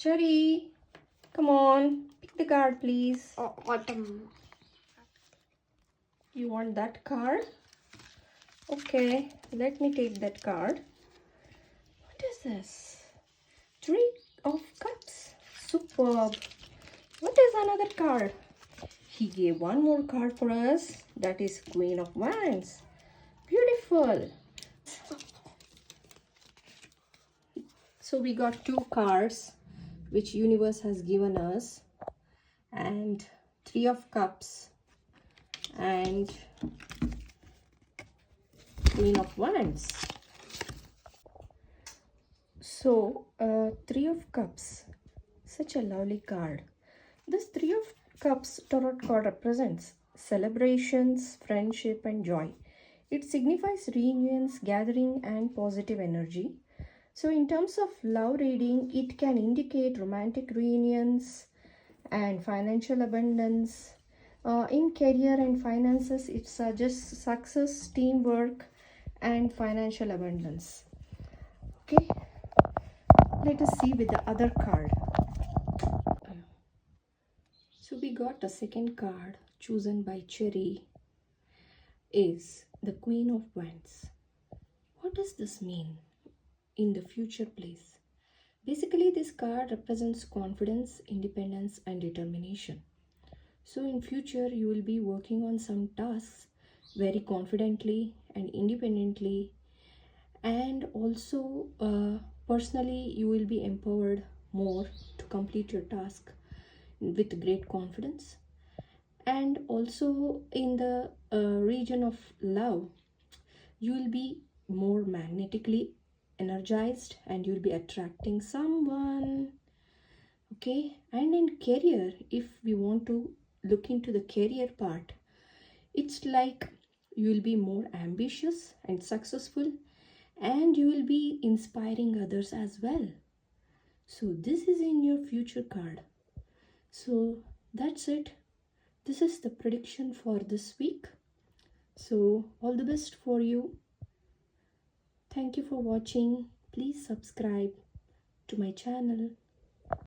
Cherry, come on, pick the card, please. Autumn. You want that card? Okay, let me take that card. What is this? Three of Cups. Superb. What is another card? He gave one more card for us. That is Queen of Wands. Beautiful. So we got two cards which universe has given us, and Three of Cups and Queen of Wands. So Three of Cups, such a lovely card. This Three of Cups tarot card represents celebrations, friendship and joy. It signifies reunions, gathering and positive energy. So in terms of love reading, it can indicate romantic reunions and financial abundance. In career and finances, it suggests success, teamwork and financial abundance. Okay, let us see with the other card. So we got a second card chosen by Cherry is the Queen of Wands. What does this mean in the future, please? Basically, this card represents confidence, independence and determination. So in future, you will be working on some tasks very confidently and independently, and also personally you will be empowered more to complete your task with great confidence. And also in the region of love, you will be more magnetically energized and you'll be attracting someone. Okay, and in career, if we want to look into the career part, it's like you will be more ambitious and successful, and you will be inspiring others as well. So this is in your future card. So that's it. This is the prediction for this week. So all the best for you. Thank you for watching. Please subscribe to my channel.